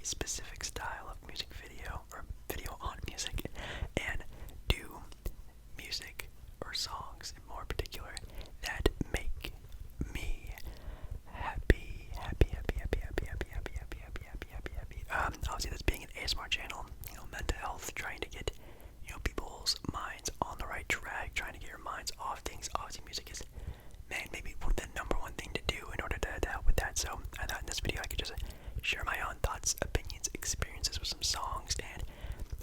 specific style of music video or video on music and do music or songs in more particular that make me happy. Obviously this being an ASMR channel, mental health, trying to get, people's minds on the right track, trying to get your minds off things. Obviously music is, man, maybe the number one thing to do in order to help with that. So I thought in this video I could just share my own thoughts, opinions, experiences with some songs, and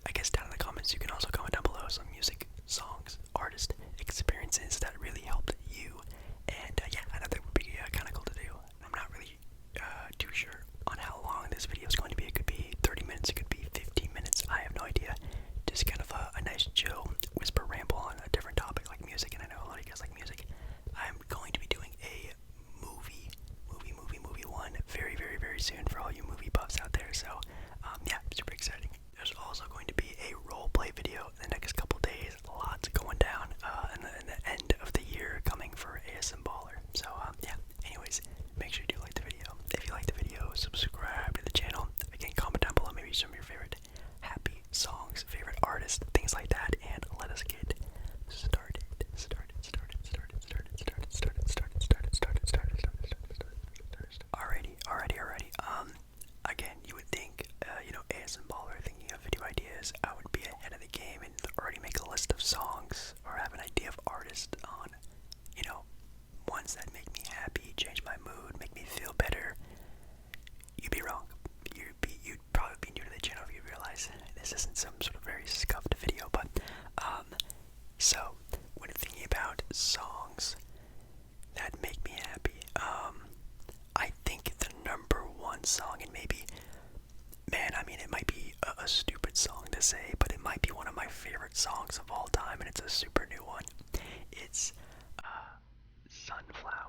I guess down in the comments you can also comment down below some music, songs, artist experiences that really helped you. And yeah, I thought that would be kind of cool to do. I'm not really too sure on how long this video is going to be. It could be 30 minutes, it could be 15 minutes, I have no idea. Just kind of a nice chill whisper ramble on a different topic like music, and I know a lot of you guys like music. I'm going to be doing a movie one very soon for all you movie buffs out there. So yeah, super exciting. There's also going to be a roleplay video in the next couple days. Lots going down in the end of the year coming for ASMballeR. So yeah, anyways, make sure you do like the video. If you like the video, subscribe to the channel. Again, comment down below maybe some of your favorite happy songs, favorite artists, things like that, and let us get started. Alrighty. Again, you would think, ASMballeR, thinking of video ideas, I would be ahead of the game and already make a list of songs or have an idea of artists on, ones that make me happy, change my mood, make me feel better. You'd be wrong. You'd probably be new to the channel if you realize this isn't some sort of very scuffed video, but, so, when thinking about songs that make me happy, I think the number one song, and maybe, it might be a stupid song to say, but it might be one of my favorite songs of all time, and it's a super new one. It's, Sunflower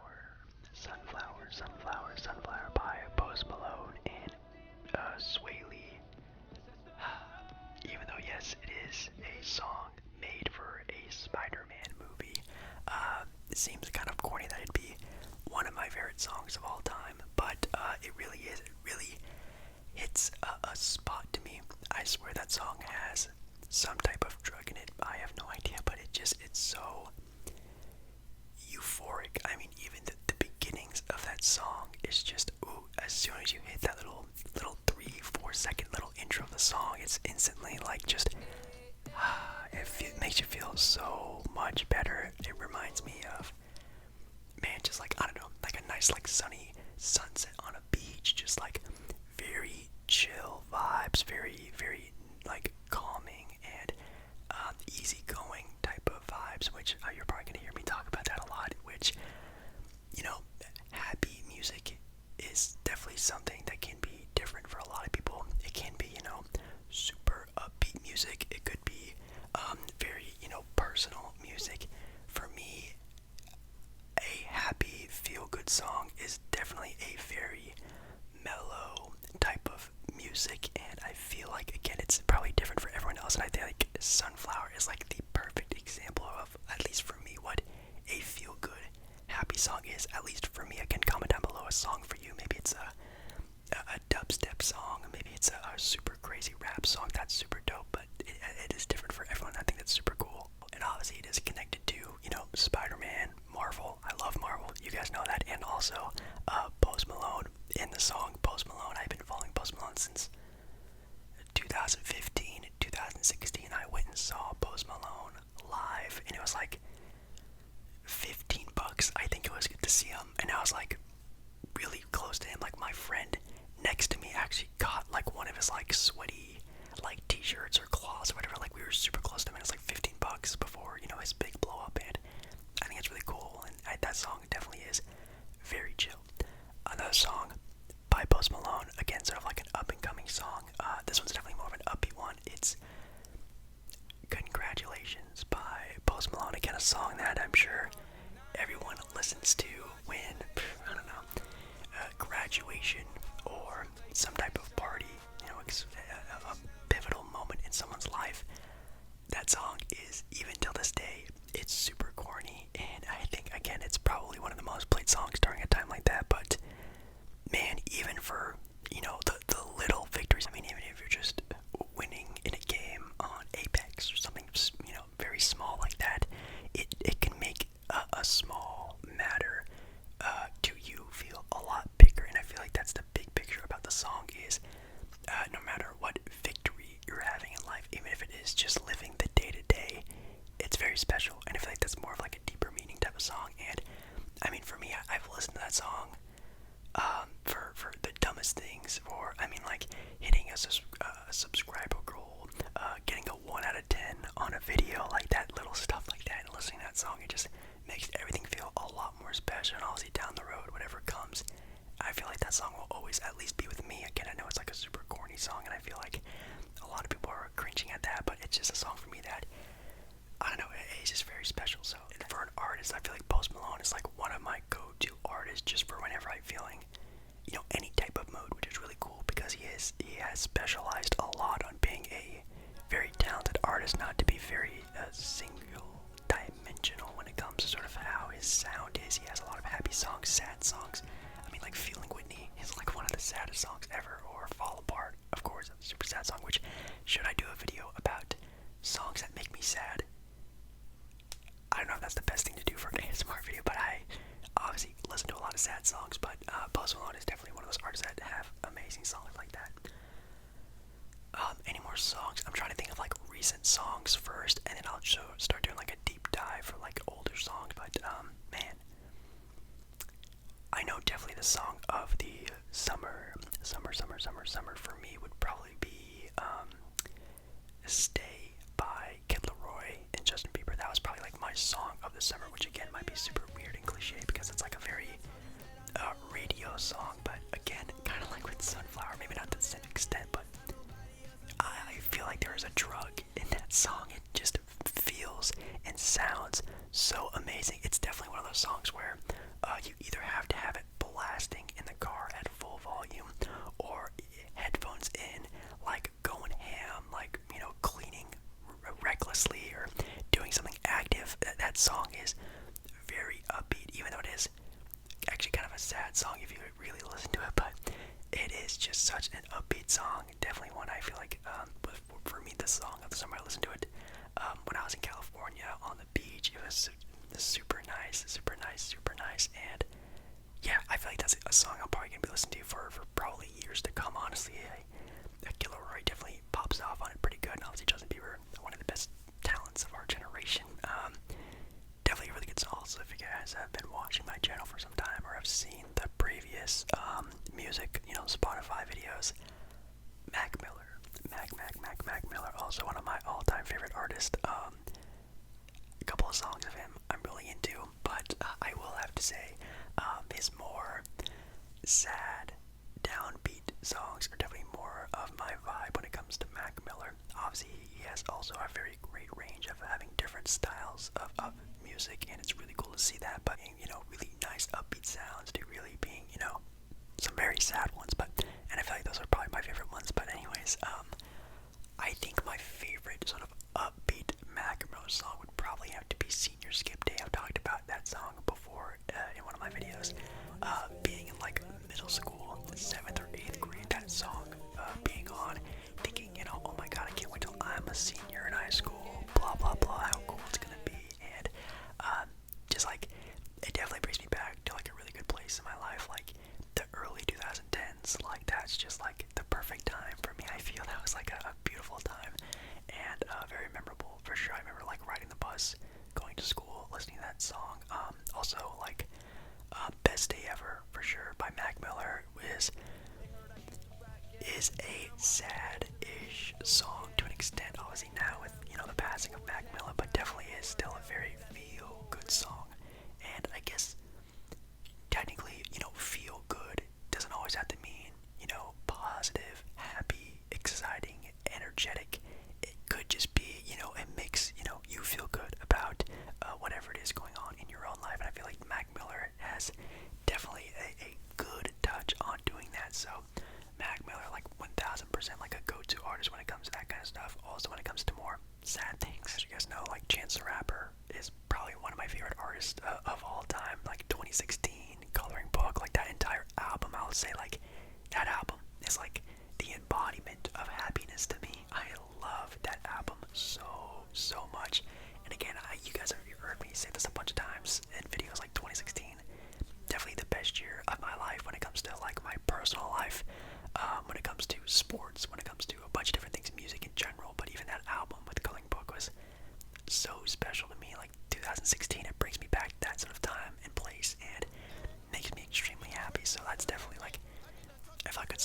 by Post Malone and, Sway Lee. Even though, yes, it is a song made for a Spider-Man movie, it seems kind of corny that it'd be one of my favorite songs of all time, but it really is. It really hits a spot to me. I swear that song has some type of drug in it. I have no idea, but it's so euphoric. Even the beginnings of that song is just, ooh, as soon as you hit that little 3-4 second little intro of the song, it's instantly like just, it makes you feel so much better. It reminds me of, man, just like, I don't know, like a nice like sunny sunset on a beach, just like very chill vibes, very like calming and easygoing type of vibes, which you're probably gonna hear me talk about that a lot, which, happy music is definitely something that can be different for a lot of people. It can be, super upbeat music. It could be very, personal music. For me, a happy, feel-good song is definitely a very mellow type of music, and I feel like, again, it's probably different for everyone else, and I think like Sunflower is like the perfect example of, at least for me, what a feel-good, happy song is, at least for me. Again, comment down below a song for you. Maybe it's a dubstep song, maybe it's a super crazy rap song that's super dope, but it is different for everyone. I think that's super cool, and obviously it is connected to, Spider-Man, Marvel. I love Marvel, you guys know that, and also Post Malone. In the song Post Malone, I've been following Post Malone since 2015, 2016. I went and saw Post Malone live, and it was like $15. I think it was good to see him, and I was like really close to him. Like my friend next to me actually got like one of his like sweaty like t-shirts or cloths or whatever. Like we were super close to him, and it's like $15 before, his big blow up, and I think it's really cool, and that song definitely is very chill. Another song by dumbest things for, I mean, like hitting a subscriber goal, getting a 1 out of 10 on a video, like that little stuff like that, and listening to that song, it just makes everything feel a lot more special. And obviously down the road, whatever comes, I feel like that song will always at least be with me. Again, I know it's like a super corny song, and I feel like a lot of people are cringing at that, but it's just a song for me that, I don't know, it's just very special. So, and for an artist, I feel like Post Malone is like one of my go-to artists just for whenever I'm feeling, you know, any type of mood, which is really cool because he has specialized a lot on being a very talented artist, not to be very single dimensional when it comes to sort of how his sound is. He has a lot of happy songs, sad songs. I mean, like Feeling Whitney is like one of the saddest songs ever, or Fall Apart, of course, a super sad song, which, should I do a video about songs that make me sad? I don't know if that's the best thing to do for an ASMR video, but I obviously listen to a lot of sad songs, but Post Malone is definitely one of those artists that have amazing songs like that. Any more songs? I'm trying to think of like recent songs first, and then I'll start doing like a deep dive for like older songs, but man, I know definitely the song of the summer for me would probably be Stay by Kid Laroi and Justin Bieber. That was probably like my song of the summer, which again might be super weird and cliche because it's like a very radio song, but again, kind of like with Sunflower, maybe not to the same extent, but I feel like there is a drug in that song. It just feels and sounds so amazing. It's definitely one of those songs where you either have to have it blasting in the car at full volume or headphones in, like going ham, like, you know, cleaning recklessly or doing something active. That song is very upbeat, even though it is actually kind of a sad song if you really listen to it, but it is just such an upbeat song. Definitely one I feel like, for me, the song of the summer. I listened to it when I was in California on the beach. It was super nice, and yeah, I feel like that's a song I'm probably gonna be listening to for probably years to come. Honestly, Killer Roy definitely pops off on it pretty good, and obviously Justin Bieber, one of the best talents of our generation. Definitely a really good song. So if you guys have been watching my channel for some time or have seen the previous music, you know, Spotify videos, Mac Miller, also one of my all-time favorite artists. A couple of songs of him I'm really into, but I will have to say his more sad, downbeat songs are definitely more of my vibe when it comes to Mac Miller. Obviously, he has also a very great range of having different styles of music, and it's really cool to see that, but, you know, really nice upbeat sounds to really being, you know, some very sad ones, but, and I feel like those are probably my favorite ones. But anyways, I think my favorite sort of upbeat Mac Miller song would probably have to be Senior Skip Day. I've talked about that song before in one of my videos, being in like middle school, 7th or 8th grade, that song being on, thinking, you know, oh my god, I can't wait till I'm a senior in high school, blah blah blah, how cool it's gonna be, and just like, it definitely brings me back to like a really good place in my life, like the early 2010s, like that's just like the perfect time for me. I feel that was like a beautiful time, and very memorable for sure. I remember like riding the bus, going to school, listening to that song. Also like Best Day Ever for sure by Mac Miller is a sad-ish song to an extent, obviously now with, you know, the passing of Mac Miller, but definitely is still a very feel-good song. And I guess technically, you know, feel good doesn't always have to mean, you know, positive, happy, exciting, energetic. It could just be, you know, it makes, you know, you feel good about whatever it is going on in your own life. And I feel like Mac Miller has definitely a good touch on doing that. So Mac Miller, like 1000%, like a go-to artist when it comes to that kind of stuff. Also when it comes to more sad things, as you guys know, like Chance the Rapper is probably one of my favorite artists of all time. Like 2016, Coloring Book, like that entire album, I would say like that album is like the embodiment of happiness to me. I love that album so much. And again, you guys have heard me say this a bunch of times in videos, like 2016, definitely the best year of my life when it comes to like my personal life, when it comes to sports, when it comes to a bunch of different things, music in general. But even that album with Coloring Book was so special to me. Like 2016, it brings me back to that sort of time and place and makes me extremely happy. So that's definitely like, if I could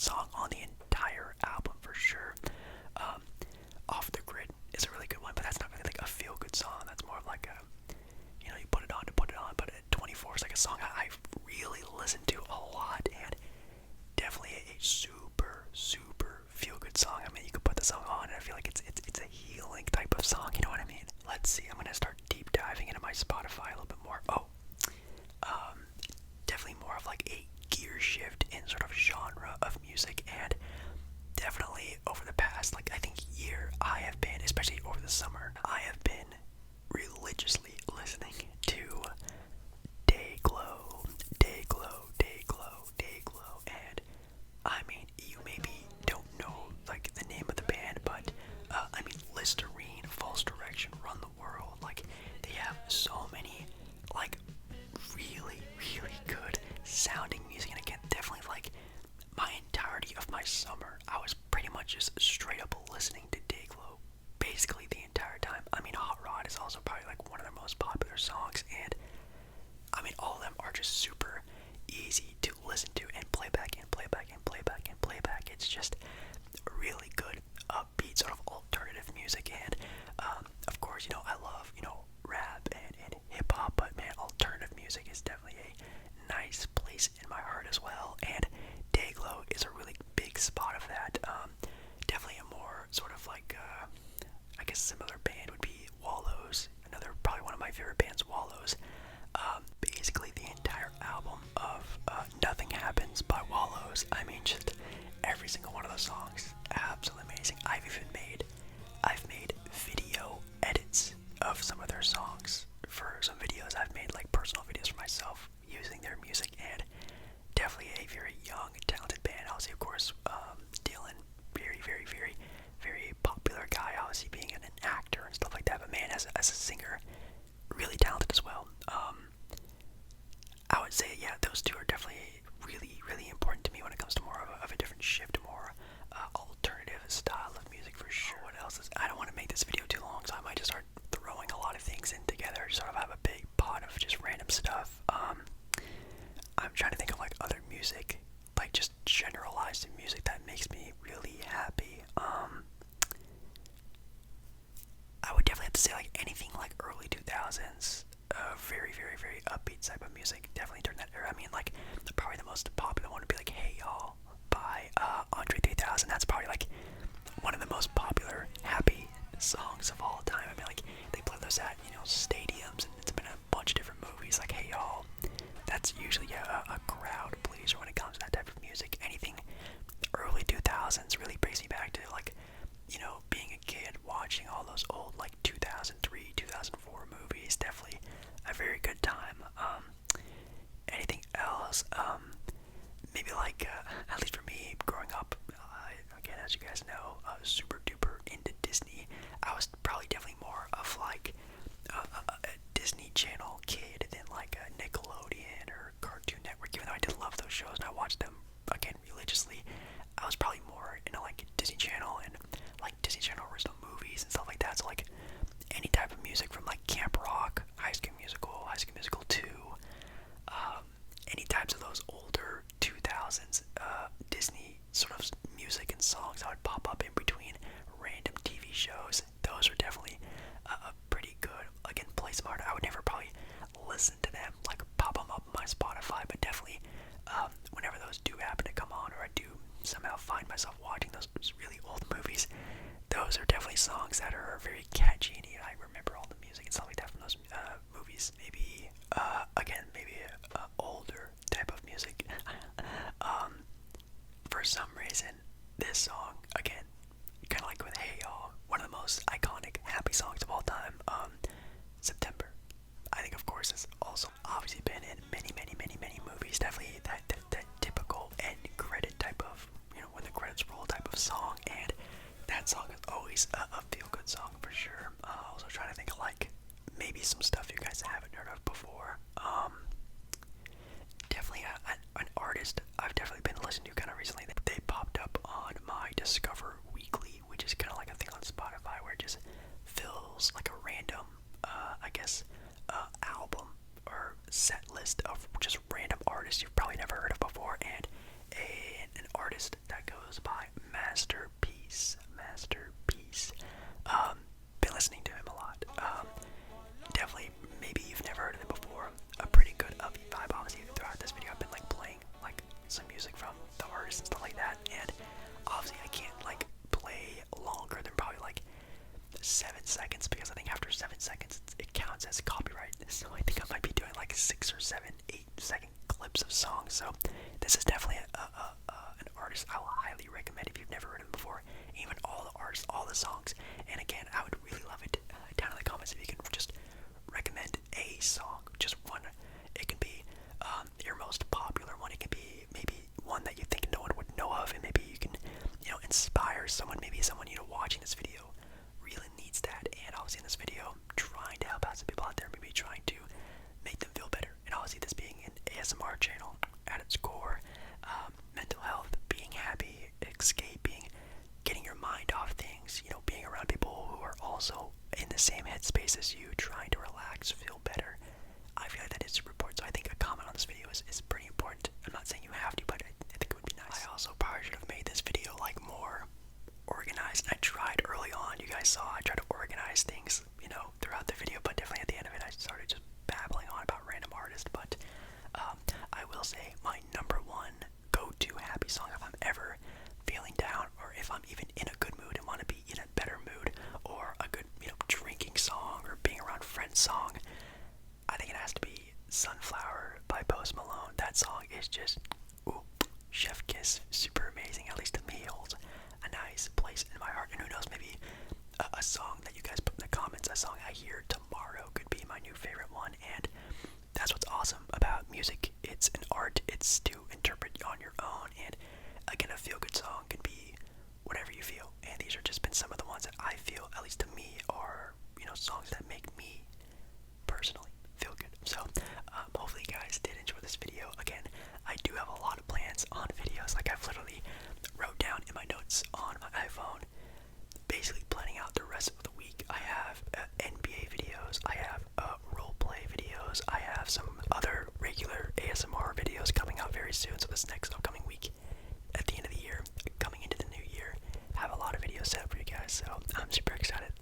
favorite song on the entire album for sure. Off the Grid is a really good one, but that's not really like a feel good song. That's more of like a, you put it on to put it on. But 24 is like a song I really listen to a lot, and definitely a super feel good song. I mean, you could put the song on, and I feel like it's a healing type of song. You know what I mean? Let's see. I'm gonna start deep diving into my Spotify a little bit more. Definitely more of like a gear shift in sort of genre of music, and definitely over the past, like, I think year, I have been, especially over the summer, I have been religiously listening to Dayglow, and I mean, you maybe don't know like the name of the band, but I mean, Listerine, False Direction, Run the World, like, they have so many like really good sounding music. And again, definitely like my entirety of my summer, I was pretty much just straight up listening to Dayglow basically the entire time. I mean, Hot Rod is also probably like one of their most popular songs, and I mean, all of them are just super easy to listen to and play back and play back and play back and play back. It's just really good, upbeat, sort of alternative music. And of course, I love, rap and hip hop, but man, alternative music is definitely a nice place in my heart as well. And Dayglow is a really big spot of that. Definitely a more sort of like, I guess similar band would be Wallows, another probably one of my favorite bands, Wallows. Basically the entire album of Nothing Happens by Wallows. I mean, just every single one of those songs, absolutely amazing. I've made video edits of some of their songs for some videos. I've made like personal videos for myself using their music, and definitely a very young, talented band. Obviously, of course, Dylan, very popular guy, obviously being an actor and stuff like that, but man, as a singer, really talented as well. I would say, yeah, those two are definitely really important to me when it comes to more of a different shift, more alternative style of music for sure. What else is? I don't want to make this video too long, so I might just start throwing a lot of things in together, sort of have a big pot of just random stuff. I'm trying to think of like other music, like just generalized music that makes me really happy. I would definitely have to say like anything like early 2000s, very upbeat type of music, definitely during that era. I mean, like, probably the most popular one would be like Hey Y'all by Andre 3000. That's probably like one of the most popular happy songs of all time. I mean, like, they play those at, stadiums, and it's been a bunch of different movies, like Hey Y'all. That's usually a crowd pleaser when it comes to that type of music. Anything early 2000s really brings me back to like, being a kid watching all those old like 2003, 2004 movies. Definitely a very good time. Anything else? Maybe like, at least for me, growing up, again, as you guys know, super duper into Disney. I was probably definitely more of like a Disney Channel kid than like a Nickelodeon or Cartoon Network, even though I did love those shows and I watched them, again, religiously. I was probably more into like Disney Channel and like Disney Channel original movies and stuff like that. So like any type of music from like Camp Rock, High School Musical 2, any types of those older 2000s Disney sort of music and songs that would pop up in between random TV shows. Those are definitely pretty good. Again, play smart. I would never probably listen to them, like pop them up on my Spotify, but definitely whenever those do happen to come on, or I do somehow find myself watching those really old movies, those are definitely songs that are very catchy, and I remember all the music and stuff like that from those movies. Maybe, again, maybe older type of music. For some reason, this song, again, kind of like with Hey Y'all, one of the most iconic happy songs of all time, September. I think, of course, it's also obviously been in many movies. Definitely that typical end credit type of, when the credits roll type of song, and that song is always a feel-good song for sure. Also trying to think of like maybe some stuff you guys haven't heard of before. Definitely an artist I've definitely been listening to kind of recently. They popped up on my Discover Weekly, which is kind of like a thing on Spotify where it just fills like a random, I guess, album or set list of just random artists you've probably never heard of before, and an artist that it says copyright. So I think I might be doing like 6 or 7, 8 second clips of songs. So this is definitely an artist I will highly recommend if you've never heard of him before. Even all the artists, all the songs. And again, I would really love it down in the comments if you can just recommend a song, just one. It can be your most popular one. It can be maybe one that you think no one would know of, and maybe you can, inspire someone. Maybe someone watching this video really needs that. And obviously in this video, trying to help out some people out there, maybe trying to make them feel better. And obviously this being an ASMR channel at its core, mental health, being happy, escaping, getting your mind off things, being around people who are also in the same headspace as you, trying to relax, feel better. I feel like that is super important. So I think a comment on this video is pretty important. I'm not saying you have to, but I think it would be nice. I also probably should have made this video like more organized. I tried early on, you guys saw, I tried to organize things, throughout the video, but definitely at the end of it, I started just babbling on about random artists. But I will say my number one go-to happy song if I'm ever feeling down, or if I'm even in a good mood and want to be in a better mood, or a good, drinking song or being around friends song, I think it has to be Sunflower by Post Malone. That song is just, ooh, chef kiss, super amazing. At least to me, it holds a nice place in my heart. And who knows, maybe a song that you guys put in the comments, a song I hear tomorrow could be my new favorite one. And that's what's awesome about music. It's an art. It's to interpret on your own. And again, a feel-good song can be whatever you feel. And these are just been some of the ones that I feel, at least to me, are, songs that make me personally feel good. So hopefully you guys did enjoy this video. Again, I do have a lot of plans on videos. Like I've literally wrote down in my notes on my iPhone, basically planning out the rest of the week. I have NBA videos, I have roleplay videos, I have some other regular ASMR videos coming out very soon. So this next upcoming week, at the end of the year, coming into the new year, I have a lot of videos set up for you guys. So I'm super excited.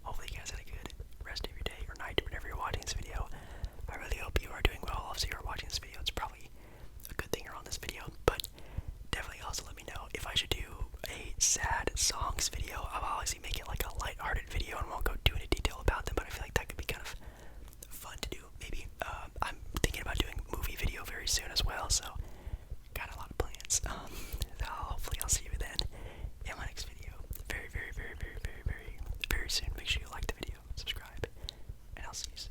Hopefully you guys had a good rest of your day or night whenever you're watching this video. I really hope you are doing well. Obviously you're watching this video, it's probably a good thing you're on this video. But definitely also let me know if I should do a sad songs video. I'll obviously make it like a light-hearted video and won't go too into detail about them, but I feel like that could be kind of fun to do. Maybe I'm thinking about doing a movie video very soon as well, so got a lot of plans. Hopefully I'll see you then in my next video very, very, very, very, very, very, very soon. Make sure you like the video, subscribe, and I'll see you soon.